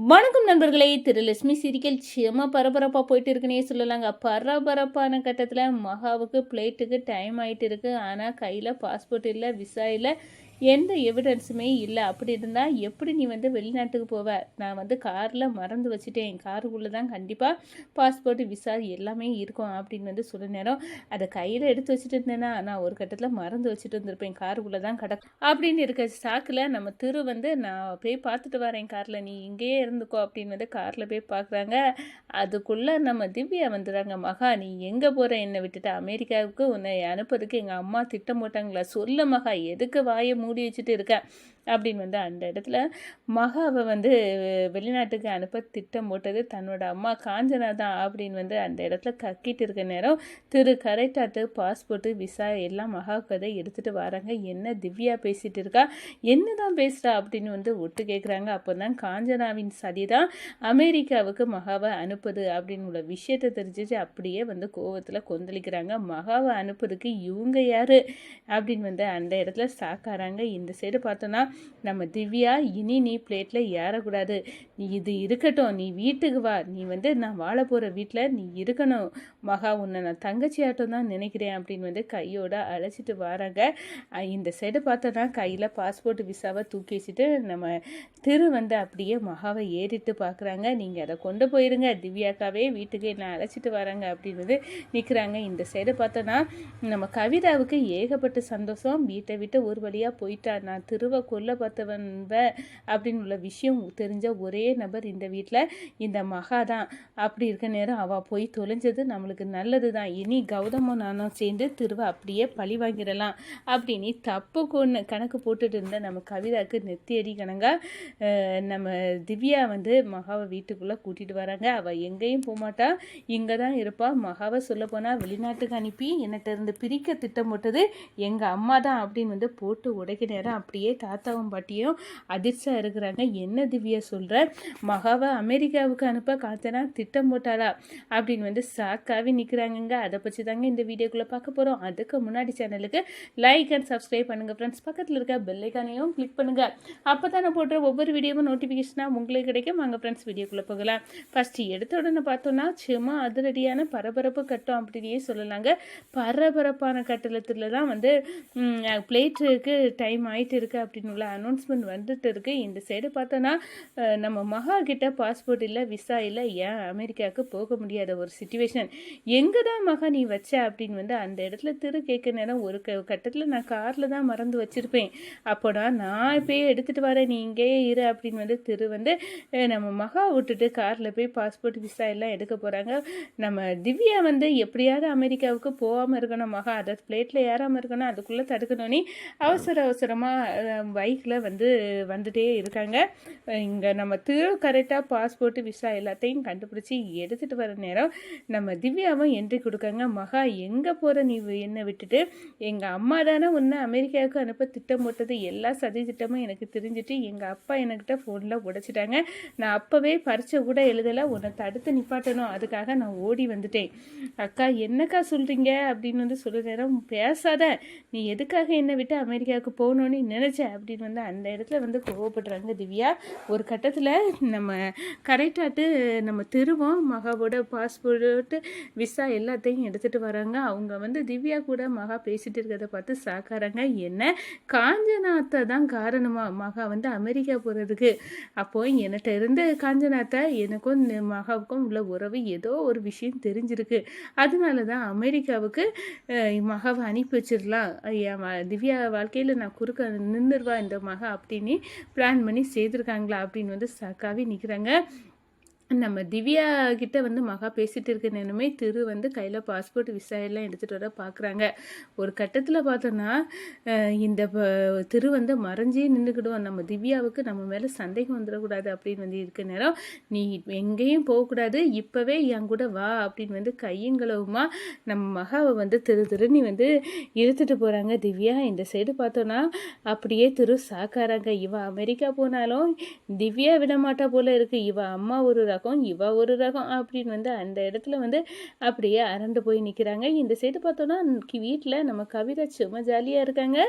வணக்கம் நண்பர்களே. லட்சுமி சீரியல் செம பரபரப்பாக போயிட்டு இருக்குன்னே சொல்லலாங்க. பரபரப்பான கட்டத்தில் மகாவுக்கு ஃப்ளைட்டுக்கு டைம் ஆகிட்டு இருக்கு. ஆனால் கையில் பாஸ்போர்ட் இல்லை, விசா இல்லை, எந்த எவிடன்ஸுமே இல்லை. அப்படி இருந்தால் எப்படி நீ வெளிநாட்டுக்கு போவ? நான் காரில் மறந்து வச்சுட்டேன், காருக்குள்ளே தான் கண்டிப்பாக பாஸ்போர்ட், விசா எல்லாமே இருக்கும் அப்படின்னு சொல்ல நேரம், அதை கையில் எடுத்து வச்சுட்டு இருந்தேன்னா நான் ஒரு கட்டத்தில் மறந்து வச்சுட்டு இருந்திருப்பேன், காருக்குள்ளே தான் கிடக்கும் அப்படின்னு இருக்க சாக்கில் நம்ம நான் போய் பார்த்துட்டு வரேன் காரில், நீ இங்கேயே இருந்துக்கோ அப்படின்னு காரில் போய் பார்க்குறாங்க. அதுக்குள்ளே நம்ம திவ்யா வந்துடுறாங்க. மகா, நீ எங்கே போகிற? என்னை விட்டுட்டு அமெரிக்காவுக்கு உன்னை அனுப்புறதுக்கு எங்கள் அம்மா திட்டம் போட்டாங்களா? சொல்ல மகா, எதுக்கு வாயை மூடி வச்சுட்டு இருக்க அப்படின்னு அந்த இடத்துல மகாவை வெளிநாட்டுக்கு அனுப்ப திட்டம் போட்டது தன்னோட அம்மா காஞ்சனா தான் அப்படின்னு அந்த இடத்துல கக்கிட்டு இருக்க நேரம் கரெக்டாட்டு பாஸ்போர்ட்டு, விசா எல்லாம் மகா கதை எடுத்துகிட்டு வராங்க. என்ன திவ்யா பேசிகிட்டு இருக்கா, என்ன தான் பேசுகிறா அப்படின்னு ஒட்டு கேட்குறாங்க. அப்போ தான் காஞ்சனாவின் சதி தான் அமெரிக்காவுக்கு மகாவை அனுப்புது அப்படின்னு உள்ள விஷயத்தை தெரிஞ்சிச்சு. அப்படியே கோவத்தில் கொந்தளிக்கிறாங்க. மகாவை அனுப்புறதுக்கு இவங்க யார் அப்படின்னு அந்த இடத்துல சாக்காராங்க. இந்த சைடு பார்த்தோன்னா நம்ம திவ்யா, இனி நீ பிளேட்டில் ஏறக்கூடாது, நீ இது இருக்கட்டும், நீ வீட்டுக்கு வா, நீ நான் வாழ போகிற வீட்டில் நீ இருக்கணும் மகா, உன்னை நான் தங்கச்சி ஆட்டம் தான் நினைக்கிறேன் அப்படின்னு கையோட அழைச்சிட்டு வராங்க. இந்த சைடு பார்த்தோன்னா கையில் பாஸ்போர்ட், விசாவை தூக்கி வச்சுட்டு நம்ம அப்படியே மகாவை ஏறிட்டு பார்க்குறாங்க. நீங்கள் அதை கொண்டு போயிருங்க, திவ்யாக்காவே வீட்டுக்கு என்ன அழைச்சிட்டு வராங்க அப்படின்னு நிற்கிறாங்க. இந்த சைடு பார்த்தோன்னா நம்ம கவிதாவுக்கு ஏகப்பட்ட சந்தோஷம். வீட்டை விட்டு ஒரு வழியாக போயிட்டா, நான் கொல்ல பார்த்தவன் அப்படின்னு உள்ள விஷயம் தெரிஞ்ச ஒரே நபர் இந்த வீட்டில் இந்த மகா தான். அப்படி இருக்க நேரம் அவள் போய் தொலைஞ்சது நம்மளுக்கு நல்லது தான். இனி கௌதமும் நானும் சேர்ந்து அப்படியே பழி வாங்கிடலாம் அப்படின்னு தப்பு கொண்டு கணக்கு போட்டுட்டு இருந்த நம்ம கவிதாவுக்கு நெத்தியடி கணங்க நம்ம திவ்யா மகாவை வீட்டுக்குள்ளே கூட்டிகிட்டு வராங்க. அவள் எங்கேயும் போகமாட்டா, இங்கே தான் இருப்பாள். மகாவை சொல்ல போனால் வெளிநாட்டுக்கு அனுப்பி என்னட்ட இருந்து பிரிக்க திட்டம் போட்டது எங்கள் அம்மா தான் அப்படின்னு போட்டு உடைக்க நேரம் அப்படியே தாத்தாவும் பாட்டியும் அதிர்ச்சியாக இருக்கிறாங்க. என்ன திவ்யா சொல்கிற, மகாவை அமெரிக்காவுக்கு அனுப்ப காஞ்சனா திட்டம் போட்டாளா அப்படின்னு சாக்காவே நிற்கிறாங்கங்க. அதை பற்றி தாங்க இந்த வீடியோக்குள்ளே பார்க்க போகிறோம். அதுக்கு முன்னாடி சேனலுக்கு லைக் அண்ட் சப்ஸ்கிரைப் பண்ணுங்கள் ஃப்ரெண்ட்ஸ். பக்கத்தில் இருக்க பெல்லைக்கானையும் கிளிக் பண்ணுங்கள். அப்போ தான் நான் போடுற ஒவ்வொரு வீடியோவும் நோட்டிஃபிகேஷனாக உங்களுக்கு கிடைக்கும். வாங்க ஃப்ரெண்ட்ஸ் வீடியோக்குள்ளே போகலாம். ஃபஸ்ட்டு எடுத்த உடனே பார்த்தோன்னா சும்மா அதிரடியான பரபரப்பு கட்டம் அப்படின்னே சொல்லலாங்க. பரபரப்பான கட்டளத்தில் தான் பிளேட்டுக்கு டைம் ஆகிட்டு இருக்குது அப்படின்னு உள்ள அனௌன்ஸ்மெண்ட் வந்துட்டு இருக்குது. இந்த சைடு பார்த்தோன்னா நம்ம மகா கிட்ட பாஸ்போர்ட் இல்லை, விசா இல்லை, ஏன் அமெரிக்காவுக்கு போக முடியாத ஒரு சிச்சுவேஷன். எங்கே தான் மகா நீ வச்ச அப்படின்னு அந்த இடத்துல கேட்க நேரம் ஒரு கட்டத்தில் நான் காரில் தான் மறந்து வச்சுருப்பேன், அப்போனா நான் போய் எடுத்துகிட்டு வரேன், நீ இங்கேயே இரு அப்படின்னு நம்ம மகா விட்டுட்டு காரில் போய் பாஸ்போர்ட், விசா எல்லாம் எடுக்க போகிறாங்க. நம்ம திவ்யா எப்படியாவது அமெரிக்காவுக்கு போகாமல் இருக்கணும் மகா, அதை பிளேட்டில் ஏறாமல் இருக்கணும், அதுக்குள்ளே தடுக்கணும்னு அவசரமாக பைக்கில் வந்துட்டே இருக்காங்க. இங்கே நம்ம கரெக்டாக பாஸ்போர்ட்டு, விசா எல்லாத்தையும் கண்டுபிடிச்சி எடுத்துகிட்டு வர நேரம் நம்ம திவ்யாவும் என்ட்ரி கொடுக்காங்க. மகா, எங்கே போகிற நீ என்னை விட்டுட்டு? எங்கள் அம்மா தானே உன்னை அமெரிக்காவுக்கு அனுப்ப திட்டம் போட்டது, எல்லா சதி திட்டமும் எனக்கு தெரிஞ்சுட்டு எங்கள் அப்பா என்கிட்ட ஃபோனில் உடைச்சிட்டாங்க, நான் அப்போவே பரீட்சை கூட எழுதலை, உன்னை தடுத்து நிப்பாட்டணும், அதுக்காக நான் ஓடி வந்துட்டேன். அக்கா, என்னக்கா சொல்கிறீங்க அப்படின்னு சொல்ல நேரம், பேசாத, நீ எதுக்காக என்னை விட்டு அமெரிக்காவுக்கு போகணுன்னு நினச்ச அப்படின்னு அந்த இடத்துல கோவப்படுறாங்க திவ்யா. ஒரு கட்டத்தில் நம்ம கரெக்டாட்டு நம்ம மகாவோட பாஸ்போர்ட்டு, விசா எல்லாத்தையும் எடுத்துகிட்டு வராங்க. அவங்க திவ்யா கூட மகா பேசிகிட்டு இருக்கிறத பார்த்து சாக்காராங்க. என்ன, காஞ்சனாத்தை தான் காரணமா மகா அமெரிக்கா போகிறதுக்கு? அப்போ என்கிட்ட இருந்து காஞ்சனாத்தை எனக்கும் மகாவுக்கும் உள்ள உறவு ஏதோ ஒரு விஷயம் தெரிஞ்சிருக்கு, அதனால தான் அமெரிக்காவுக்கு மகாவை அனுப்பி வச்சிடலாம், திவ்யா வாழ்க்கையில் நான் குறுக்க நின்றுடுவா இந்த மகா அப்படின்னு பிளான் பண்ணி செய்திருக்காங்களா அப்படின்னு சக்காவே நிற்கிறாங்க. நம்ம திவ்யா கிட்ட மகா பேசிகிட்டு இருக்க நேரமே கையில் பாஸ்போர்ட், விசா எல்லாம் எடுத்துகிட்டு வர பார்க்குறாங்க. ஒரு கட்டத்தில் பார்த்தோன்னா இந்த மறைஞ்சே நின்றுக்கிடுவோம், நம்ம திவ்யாவுக்கு நம்ம மேலே சந்தேகம் வந்துடக்கூடாது அப்படின்னு இருக்க நேரம், நீ எங்கேயும் போகக்கூடாது, இப்போவே என் கூட வா அப்படின்னு கையங்களவுமா நம்ம மகாவை திருன்னு இழுத்துட்டு போகிறாங்க திவ்யா. இந்த சைடு பார்த்தோன்னா அப்படியே சாக்காராங்க. இவ அமெரிக்கா போனாலும் திவ்யா விட மாட்டா போல இருக்குது, இவ அம்மா ஒரு ரகம், இவ ஒரு ரகம் அப்படின்னு வந்து அந்த இடத்துல வந்து அப்படியே அரண்டு போய் நிற்கிறாங்க. இந்த சைடு பார்த்தோன்னா வீட்டில் நம்ம கவிதா சும்மா ஜாலியாக இருக்காங்க.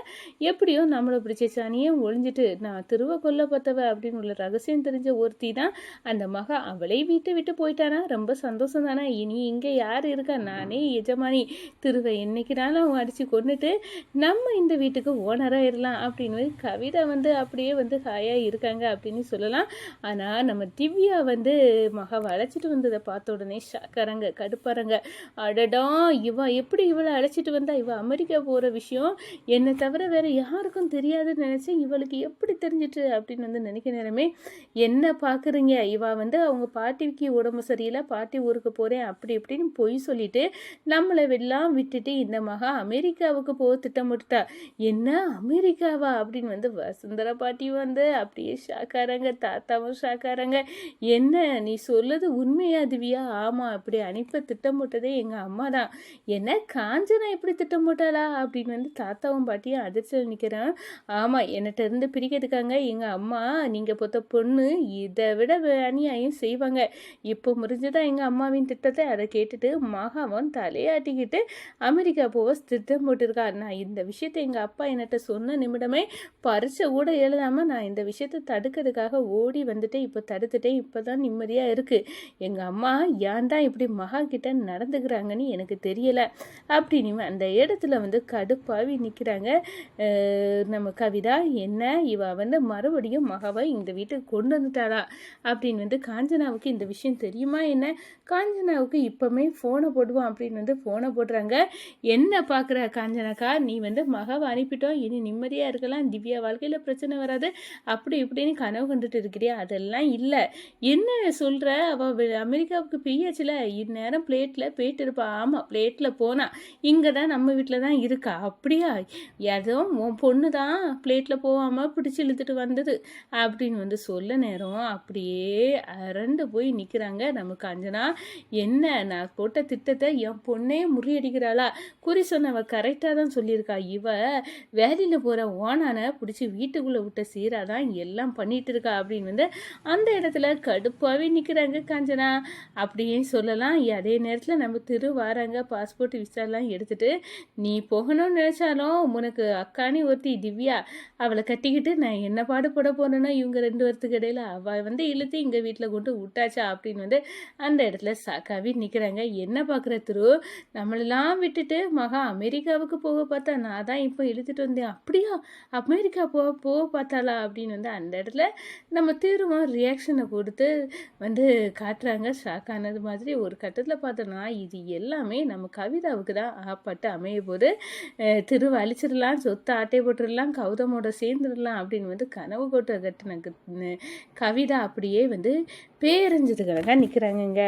எப்படியோ நம்மளை பிடிச்ச சாணியே ஒழிஞ்சிட்டு நான் திருவ கொல்ல பார்த்தவ அப்படின்னு உள்ள ரகசியம் தெரிஞ்ச ஒருத்தி தான் அந்த மகா. அவளே வீட்டை விட்டு போயிட்டானா ரொம்ப சந்தோஷம் தானே. இனி இங்கே யார் இருக்கா, நானே எஜமானி. திருவை என்னைக்குனாலும் அடித்து கொண்டுட்டு நம்ம இந்த வீட்டுக்கு ஓனராக இருக்கலாம் அப்படின்னு கவிதா வந்து அப்படியே வந்து ஹாயாக இருக்காங்க அப்படின்னு சொல்லலாம். ஆனால் நம்ம திவ்யா வந்து மகாவை அழைச்சிட்டு வந்ததை பார்த்த உடனே ஷாக்காரங்க, கடுப்பாரங்க. அடடா, எப்படி இவளை அழைச்சிட்டு வந்தா, இவ அமெரிக்கா போகிற விஷயம் என்னை தவிர வேற யாருக்கும் தெரியாதுன்னு நினச்சேன். இவளுக்கு எப்படி தெரிஞ்சிட்டு அப்படின்னு வந்து நினைக்க நேரமே, என்ன பார்க்குறீங்க, இவ வந்து அவங்க பாட்டிக்கு உடம்பு சரியில்லை, பாட்டி ஊருக்கு போகிறேன் அப்படி இப்படின்னு பொய் சொல்லிட்டு நம்மளை எல்லாம் விட்டுட்டு இந்த மகா அமெரிக்காவுக்கு போக திட்டமிட்டா. என்ன அமெரிக்காவா அப்படின்னு வந்து வசுந்தரா பாட்டி வந்து அப்படியே ஷாக்காரங்க, தாத்தாவும் ஷாக்காரங்க. என்ன நீ சொல்லுது உண்மையா திவ்யா? ஆமாம், அப்படி அனுப்ப திட்டமிட்டதே எங்கள் அம்மா தான். என்ன காஞ்சனா எப்படி திட்டமிட்டாளா அப்படின்னு வந்து தாத்தாவும் பாட்டியும் அதிர்ச்சியில் நிற்கிறேன். ஆமாம், என்கிட்ட இருந்து பிரிக்கிறதுக்காங்க எங்கள் அம்மா நீங்கள் பொத்த பொண்ணு இதை விட அநியாயம் செய்வாங்க. இப்போ முறிஞ்சுதான் எங்கள் அம்மாவின் திட்டத்தை. அதை கேட்டுட்டு மகாவன் தலையாட்டிக்கிட்டு அமெரிக்கா போக திட்டம் போட்டிருக்கா. நான் இந்த விஷயத்தை எங்கள் அப்பா என்கிட்ட சொன்ன நிமிடமே பரிச்சை கூட எழுதாமல் நான் இந்த விஷயத்தை தடுக்கிறதுக்காக ஓடி வந்துட்டேன். இப்போ தடுத்துட்டேன். இப்போ தான் நிம்மதியாக இருக்குது. எங்கள் அம்மா ஏன் தான் இப்படி மகா கிட்ட நடந்துக்கிறாங்கன்னு எனக்கு தெரியலை அப்படின்னு அந்த இடத்துல வந்து கடுப்பாவி நிற்கிறாங்க நம்ம கவிதா. என்ன இவ வந்து மறுபடியும் மகாவை இந்த வீட்டுக்கு கொண்டு வந்துட்டாளா அப்படின்னு வந்து காஞ்சனாவுக்கு இந்த விஷயம் தெரியுமா என்ன? காஞ்சனாவுக்கு இப்போமே ஃபோனை போடுவான் அப்படின்னு வந்து ஃபோனை போடுறாங்க. என்ன பார்க்குற காஞ்சனாக்கா, நீ வந்து மகாவை அனுப்பிட்டோம், இனி நிம்மதியாக இருக்கலாம், திவ்யா வாழ்க்கையில் பிரச்சனை வராது அப்படி இப்படின்னு கனவு கண்டுட்டு இருக்கிறியா? அதெல்லாம் இல்லை. என்ன சொல்கிற? அவள் அமெரிக்காவுக்கு பிரியாச்சுல, இந்நேரம் பிளேட்டில் போயிட்டு இருப்பா. ஆமாம், பிளேட்டில் போனா இங்கே தான் நம்ம வீட்டில் தான் இருக்கா. அப்படியா? ஏதோ உன் பொண்ணு தான் பிளேட்டில் போகாமல் பிடிச்சி இழுத்துட்டு வந்தது அப்படின்னு வந்து சொல்ல நேரம் அப்படியே அரண்டு போய் நிற்கிறாங்க நம்ம காஞ்சனா. என்ன நான் போட்ட திட்டத்தை என் பொண்ணே முறியடிக்கிறாளா? குறி சொன்னவ கரெக்டாக தான் சொல்லியிருக்கா. இவ வேலையில் போகிற ஓனானை பிடிச்சி வீட்டுக்குள்ளே விட்ட சீராக தான் எல்லாம் பண்ணிட்டு இருக்கா அப்படின்னு வந்து அந்த இடத்துல கடுப்பாகவே நிற்கிறாங்க காஞ்சனா அப்படியே சொல்லலாம். அதே நேரத்தில் நம்ம வாராங்க, பாஸ்போர்ட் விசாலாம் எடுத்துட்டு நீ போகணும்னு நினச்சாலும் உனக்கு அக்கானி ஒருத்தி திவ்யா, அவளை கட்டிக்கிட்டு நான் என்ன பாடுபட போனேன்னா இவங்க 2 வருத்துக்கு இடையில அவள் வந்து இழுத்து இங்கே வீட்டில் கொண்டு விட்டாச்சா அப்படின்னு வந்து அந்த இடத்துல சாக்காவி நிற்கிறாங்க. என்ன பார்க்குற நம்மளெல்லாம் விட்டுட்டு மகா அமெரிக்காவுக்கு போக பார்த்தா நான் தான் இப்போ இழுத்துட்டு வந்தேன். அப்படியா? அமெரிக்கா போக பார்த்தாளா அப்படின்னு வந்து அந்த இடத்துல நம்ம திரும்ப ரியாக்ஷனை கொடுத்து வந்து காட்டுறாங்க. ஷாக் ஆனது மாதிரி ஒரு கட்டத்தில் பார்த்தோன்னா இது எல்லாமே நம்ம கவிதாவுக்கு தான் ஆப்பட்டு அமைய போது. அழிச்சிடலாம், சொத்தை ஆட்டை போட்டுடலாம், கௌதமோட சேர்ந்துடலாம் அப்படின்னு வந்து கனவு கொட்ட கட்டின கவிதா அப்படியே வந்து பேரஞ்சதுக்காக நிற்கிறாங்கங்க.